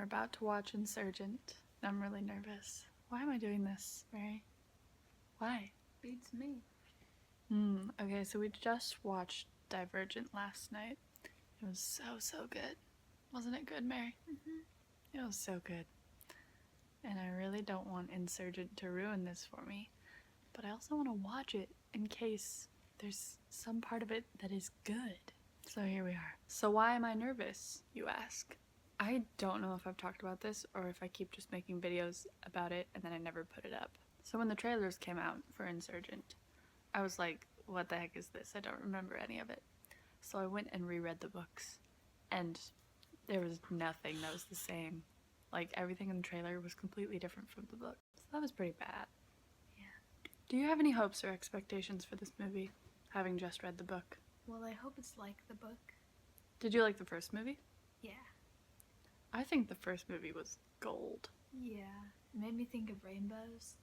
We're about to watch Insurgent. I'm really nervous. Why am I doing this, Mary? Why? Beats me. Okay, so we just watched Divergent last night. It was so good. Wasn't it good, Mary? Mm-hmm. It was so good. And I really don't want Insurgent to ruin this for me. But I also want to watch it in case there's some part of it that is good. So here we are. So why am I nervous, you ask? I don't know if I've talked about this or if I keep just making videos about it and then I never put it up. So when the trailers came out for Insurgent, I was like, what the heck is this? I don't remember any of it. So I went and reread the books, and there was nothing that was the same. Like, everything in the trailer was completely different from the book. So that was pretty bad. Yeah. Do you have any hopes or expectations for this movie, having just read the book? Well, I hope it's like the book. Did you like the first movie? Yeah. I think the first movie was gold. Yeah. It made me think of rainbows.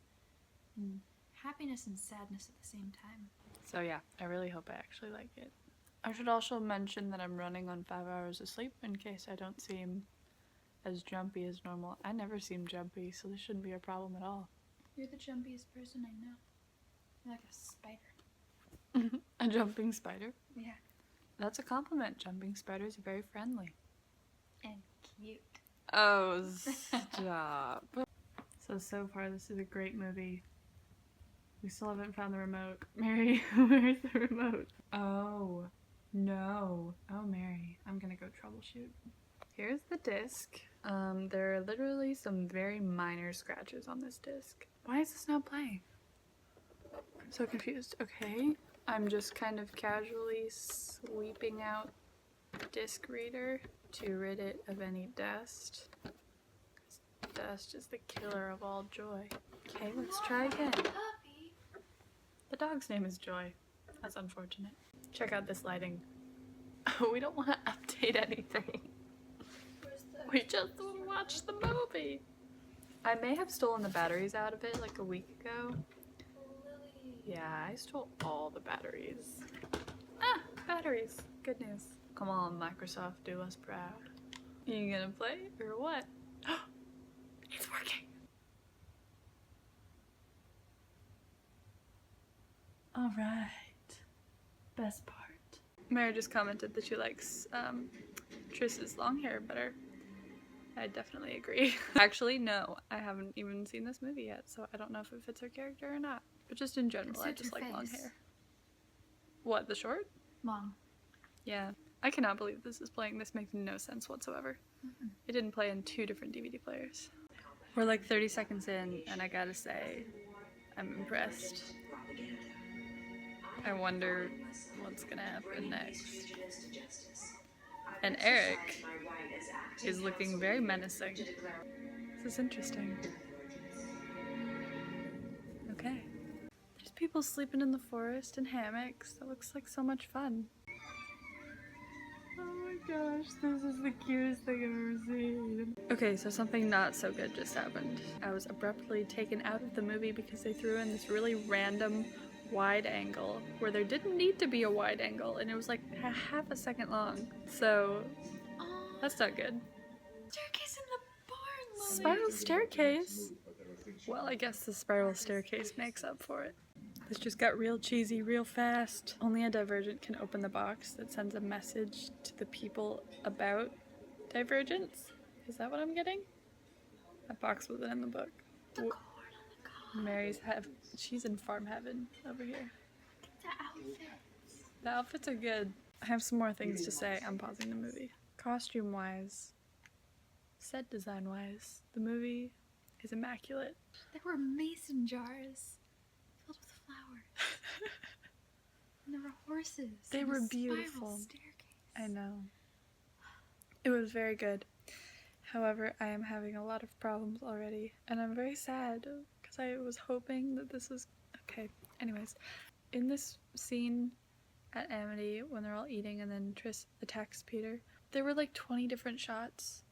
And happiness and sadness at the same time. So yeah, I really hope I actually like it. I should also mention that I'm running on 5 hours of sleep in case I don't seem as jumpy as normal. I never seem jumpy, so this shouldn't be a problem at all. You're the jumpiest person I know. You're like a spider. A jumping spider? Yeah. That's a compliment. Jumping spiders are very friendly. And cute. Oh, stop. So far this is a great movie. We still haven't found the remote. Mary, where's the remote? Oh, no. Oh, Mary, I'm gonna go troubleshoot. Here's the disc. There are literally some very minor scratches on this disc. Why is this not playing? I'm so confused. Okay, I'm just kind of casually sweeping out the disc reader to rid it of any dust. Dust is the killer of all joy. Okay, let's try again. Puppy. The dog's name is Joy. That's unfortunate. Check out this lighting. We don't want to update anything. Where's the... We just want to watch the movie. I may have stolen the batteries out of it like a week ago. Lily. Yeah, I stole all the batteries. Ah, batteries. Good news. Come on, Microsoft, do us proud. You gonna play or what? It's working. All right. Best part. Mary just commented that she likes Triss's long hair better. I definitely agree. Actually, no, I haven't even seen this movie yet, so I don't know if it fits her character or not. But just in general, I just like long hair. What, the short? Long. Yeah. I cannot believe this is playing. This makes no sense whatsoever. It didn't play in 2 different DVD players. We're like 30 seconds in, and I gotta say, I'm impressed. I wonder what's gonna happen next. And Eric is looking very menacing. This is interesting. Okay. There's people sleeping in the forest in hammocks. That looks like so much fun. Oh my gosh, this is the cutest thing I've ever seen. Okay, so something not so good just happened. I was abruptly taken out of the movie because they threw in this really random wide angle where there didn't need to be a wide angle, and it was like half a second long. So that's not good. Staircase in the barn, Lily. Spiral staircase? Well, I guess the spiral staircase makes up for it. This just got real cheesy real fast. Only a Divergent can open the box that sends a message to the people about Divergence. Is that what I'm getting? That box wasn't in the book. The cord on the car. Mary's she's in farm heaven over here. The outfits. The outfits are good. I have some more things to say. I'm pausing the movie. Costume wise, set design wise, the movie is immaculate. There were mason jars filled with flowers. And there were horses. They and were a beautiful. Spiral staircase. I know. It was very good. However, I am having a lot of problems already, and I'm very sad because I was hoping that this was okay. Anyways, in this scene at Amity when they're all eating and then Triss attacks Peter, there were like 20 different shots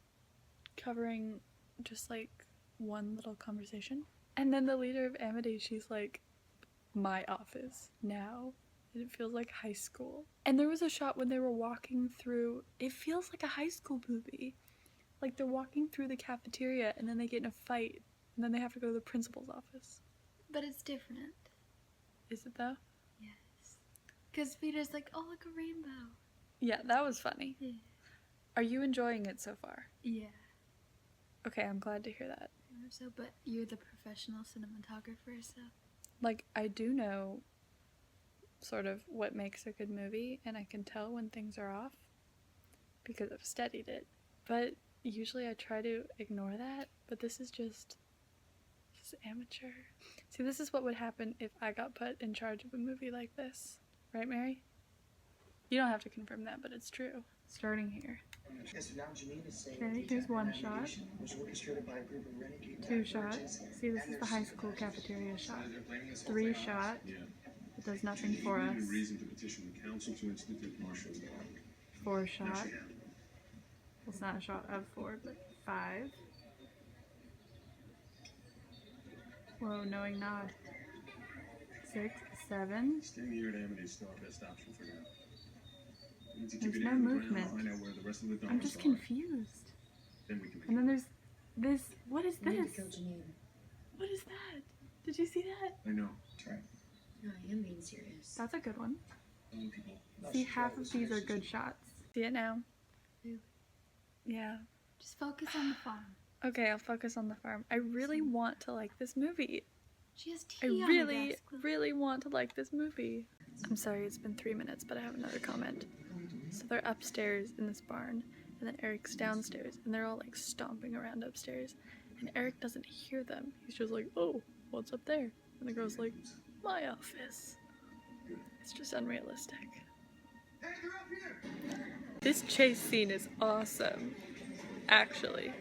covering just like one little conversation. And then the leader of Amity, she's like, my office now. And it feels like high school. And there was a shot when they were walking through, it feels like a high school movie. Like, they're walking through the cafeteria and then they get in a fight and then they have to go to the principal's office. But it's different. Is it though? Yes. Because Peter's like, oh, look, a rainbow. Yeah, that was funny. Yeah. Are you enjoying it so far? Yeah. Okay, I'm glad to hear that. So, but you're the professional cinematographer, so. Like, I do know sort of what makes a good movie, and I can tell when things are off because I've studied it. But usually I try to ignore that, but this is just amateur. See, this is what would happen if I got put in charge of a movie like this. Right, Mary? You don't have to confirm that, but it's true. Starting here. Okay, here's one shot. 2 shots. See, this is the high school cafeteria shot. 3 shot. It does nothing for us. 4 shot. Well, it's not a shot of 4, but 5. Whoa, knowing nod. 6, 7. Staying here at Amity is still our best option for now. There's no movement. I'm just confused. And then there's this. What is this? What is that? Did you see that? I know. Try. No, I am being serious. That's a good one. See, half of these are good shots. See it now? Ooh. Yeah. Just focus on the farm. Okay, I'll focus on the farm. I really want to like this movie. She has tea I on her really, desk. really want to like this movie. I'm sorry, it's been 3 minutes, but I have another comment. So they're upstairs in this barn, and then Eric's downstairs, and they're all like stomping around upstairs, and Eric doesn't hear them. He's just like, oh, what's up there? And the girl's like, my office. It's just unrealistic. This chase scene is awesome, actually.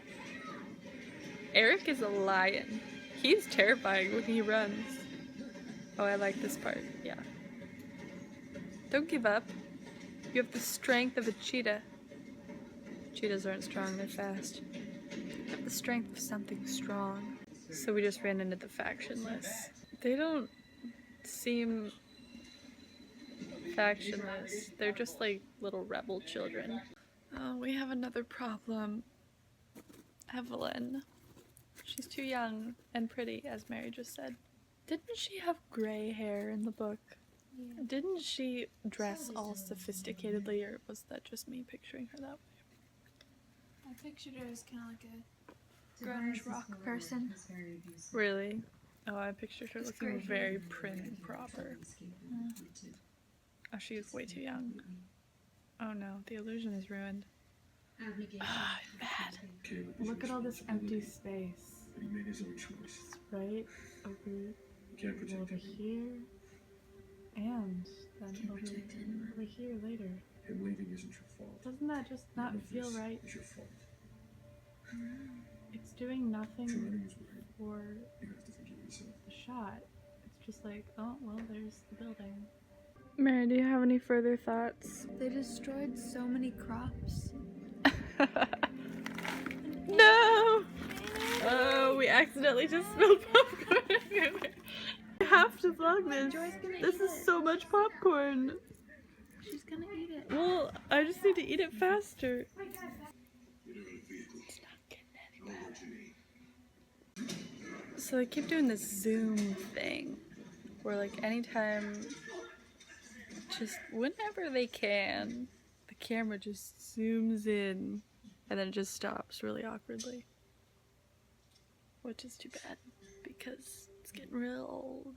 Eric is a lion. He's terrifying when he runs. Oh, I like this part, yeah. Don't give up. You have the strength of a cheetah. Cheetahs aren't strong, they're fast. You have the strength of something strong. So we just ran into the factionless. They don't seem factionless. They're just like little rebel children. Oh, we have another problem. Evelyn. She's too young and pretty, as Mary just said. Didn't she have gray hair in the book? Yeah. Didn't she dress all sophisticatedly, or was that just me picturing her that way? I pictured her as kind of like a grunge rock person. Really? Oh, I pictured her It's looking great. very prim and proper. Oh, she's way too young. Oh no, the illusion is ruined. Ah, bad. Look at all this empty space. He made his own choice. Right over, Can't protect over him. here, and then over here later. Him leaving isn't your fault. Doesn't that just not None of feel this right? is your fault. It's doing nothing Trying is weird. for You have to forgive yourself. the shot. It's just like, oh, well, there's the building. Mary, do you have any further thoughts? They destroyed so many crops. No! Oh, we accidentally just spilled popcorn everywhere. I have to vlog this. Joy's gonna This eat is it. so much popcorn. She's gonna eat it. Well, I just need to eat it faster. It's not getting anywhere. So they keep doing this zoom thing where like anytime, just whenever they can, the camera just zooms in and then it just stops really awkwardly. Which is too bad because it's getting real old.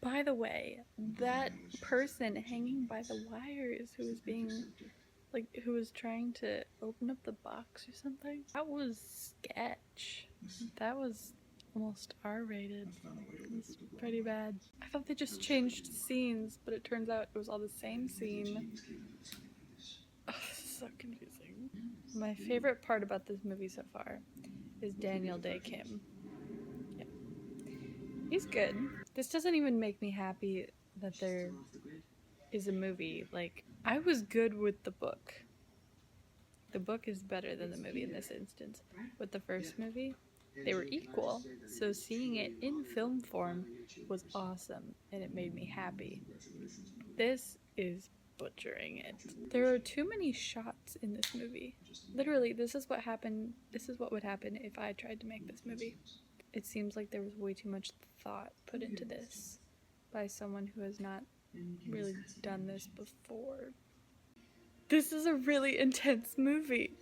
By the way, that person hanging by the wires who was being, like, who was trying to open up the box or something, that was sketch. That was almost R-rated. It was pretty bad. I thought they just changed scenes, but it turns out it was all the same scene. Oh, this is so confusing. My favorite part about this movie so far is Daniel Day Kim. Yeah. He's good. This doesn't even make me happy that there is a movie. Like, I was good with the book. The book is better than the movie in this instance. With the first movie, they were equal. So seeing it in film form was awesome and it made me happy. This is butchering it. There are too many shots in this movie. Literally, this is what happened. This is what would happen if I tried to make this movie. It seems like there was way too much thought put into this by someone who has not really done this before. This is a really intense movie.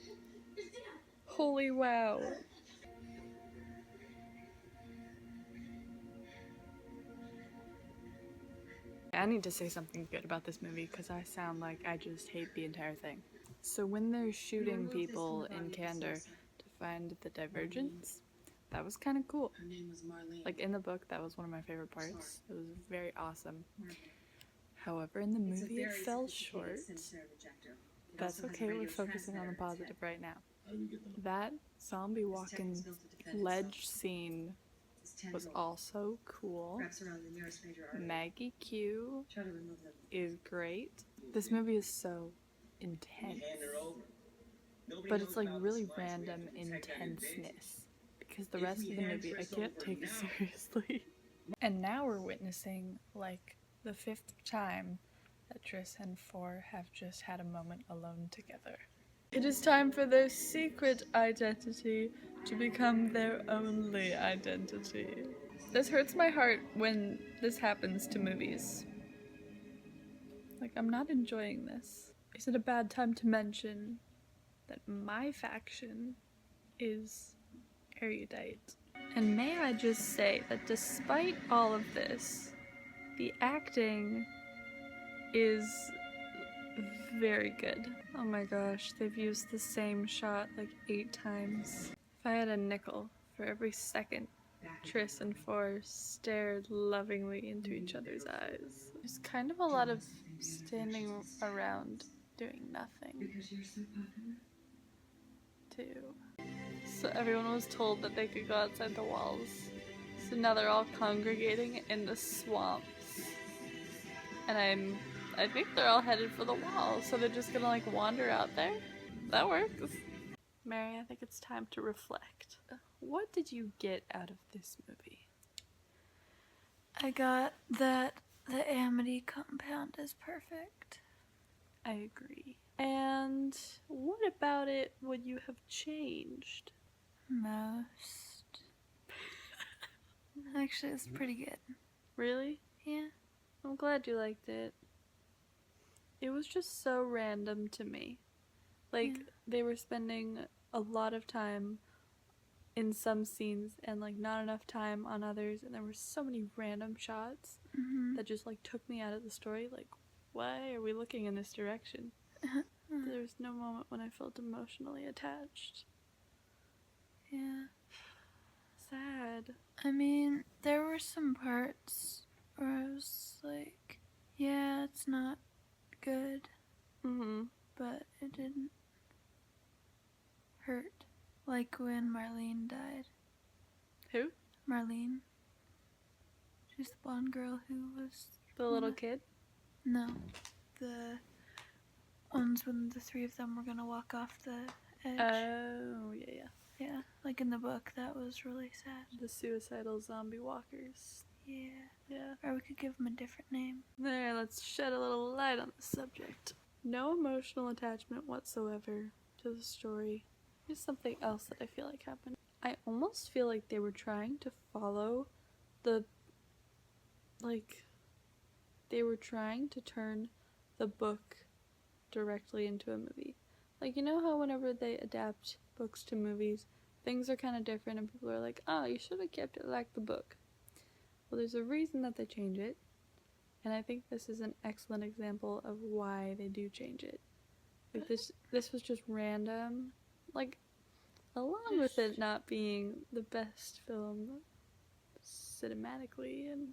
Holy wow. I need to say something good about this movie because I sound like I just hate the entire thing. So when they're shooting people in Candor to find the divergence, that was kind of cool. Her name was Marlene. Like in the book, that was one of my favorite parts. It was very awesome. However, in the movie, it fell short. That's okay, we're focusing on the positive right now. That zombie walking ledge scene was also cool. Maggie Q is great. This movie is so intense. But it's like really random intenseness. Because the rest of the movie I can't take seriously. And now we're witnessing like the 5th time that Triss and Four have just had a moment alone together. It is time for their secret identity to become their only identity. This hurts my heart when this happens to movies. Like, I'm not enjoying this. Is it a bad time to mention that my faction is erudite? And may I just say that despite all of this, the acting is very good. Oh my gosh, they've used the same shot like 8 times. If I had a nickel for every second Triss and Four stared lovingly into each other's eyes. There's kind of a lot of standing around doing nothing Because you're so popular. too. So everyone was told that they could go outside the walls. So now they're all congregating in the swamps. And I think they're all headed for the wall, so they're just gonna like wander out there. That works. Mary, I think it's time to reflect. What did you get out of this movie? I got that the Amity compound is perfect. I agree. And what about it would you have changed? Most. Actually, it's pretty good. Really? Yeah. I'm glad you liked it. It was just so random to me. Like, they were spending a lot of time in some scenes and, like, not enough time on others, and there were so many random shots that just, like, took me out of the story. Like, why are we looking in this direction? There was no moment when I felt emotionally attached. Yeah. Sad. I mean, there were some parts where I was like, yeah, it's not good, but it didn't hurt. Like when Marlene died. Who? Marlene. She's the blonde girl who was... The little kid? No. The ones when the 3 of them were gonna walk off the edge. Oh, yeah. Yeah, like in the book, that was really sad. The suicidal zombie walkers. Yeah. Or we could give them a different name. There, let's shed a little light on the subject. No emotional attachment whatsoever to the story. Here's something else that I feel like happened. I almost feel like they were trying to follow the... Like, they were trying to turn the book directly into a movie. Like, you know how whenever they adapt books to movies, things are kind of different and people are like, oh, you should have kept it like the book. Well, there's a reason that they change it, and I think this is an excellent example of why they do change it. Like, this was just random, like, along with it not being the best film cinematically and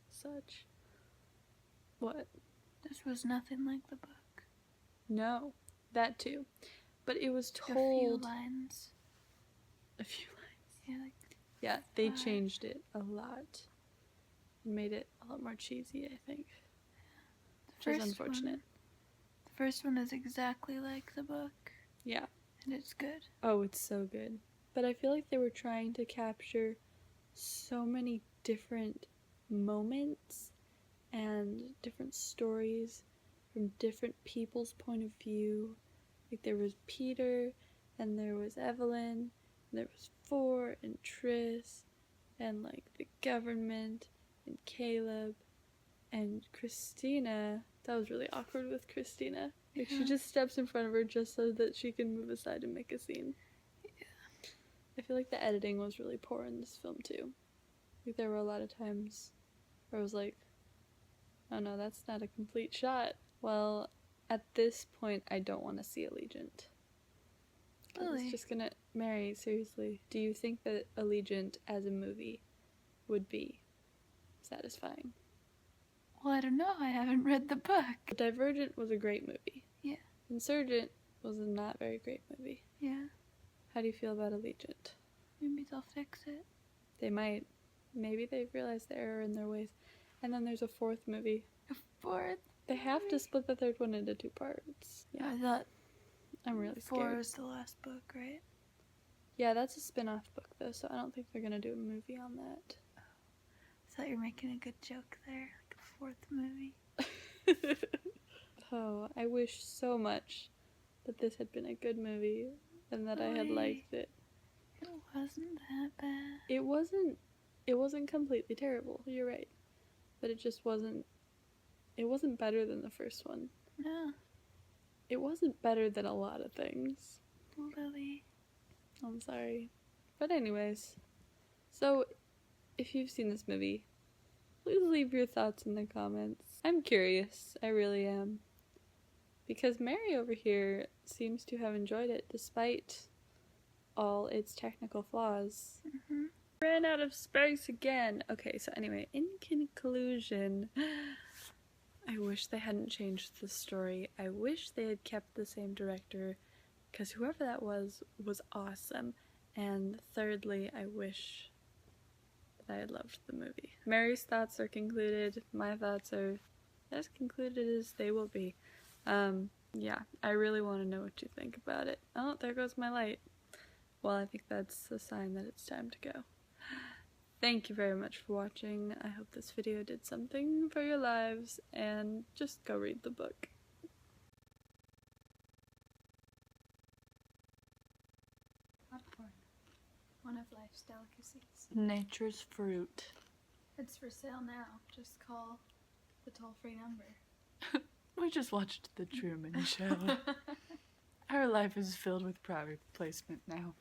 such. What? This was nothing like the book. No, that too. But it was told... A few lines. Yeah, like... Yeah, they 5. changed it a lot. Made it a lot more cheesy, I think. Which is unfortunate. The first one is exactly like the book. Yeah. And it's good. Oh, it's so good. But I feel like they were trying to capture so many different moments and different stories from different people's point of view. Like, there was Peter, and there was Evelyn, and there was Ford and Triss, and like the government, and Caleb, and Christina. That was really awkward with Christina. Like, she just steps in front of her just so that she can move aside and make a scene. Yeah. I feel like the editing was really poor in this film too. Like, there were a lot of times where I was like, oh no, that's not a complete shot. Well, at this point, I don't want to see Allegiant. Really? It's just gonna... Mary, seriously, do you think that Allegiant as a movie would be satisfying? Well, I don't know. I haven't read the book. Divergent was a great movie. Yeah. Insurgent was a not very great movie. Yeah. How do you feel about Allegiant? Maybe they'll fix it. They might. Maybe they've realized the error in their ways. And then there's a fourth movie. A fourth? They have to split the third one into 2 parts. Yeah. I thought I'm really 4 scared. was the last book, right? Yeah, that's a spin-off book though, so I don't think they're gonna do a movie on that. I thought you were making a good joke there. Like a 4th movie. Oh, I wish so much that this had been a good movie and that I had liked it. It wasn't that bad. It wasn't completely terrible, you're right. But it just wasn't better than the first one. No. It wasn't better than a lot of things. Lilly. I'm sorry. But anyways, so if you've seen this movie, please leave your thoughts in the comments. I'm curious, I really am. Because Mary over here seems to have enjoyed it despite all its technical flaws. Mm-hmm. Ran out of space again. Okay, so anyway, in conclusion, I wish they hadn't changed the story. I wish they had kept the same director, because whoever that was awesome. And thirdly, I wish that I had loved the movie. Mary's thoughts are concluded. My thoughts are as concluded as they will be. Yeah, I really want to know what you think about it. Oh, there goes my light. Well, I think that's a sign that it's time to go. Thank you very much for watching. I hope this video did something for your lives, and just go read the book. Popcorn. One of life's delicacies. Nature's fruit. It's for sale now. Just call the toll-free number. We just watched The Truman Show. Our life is filled with product placement now.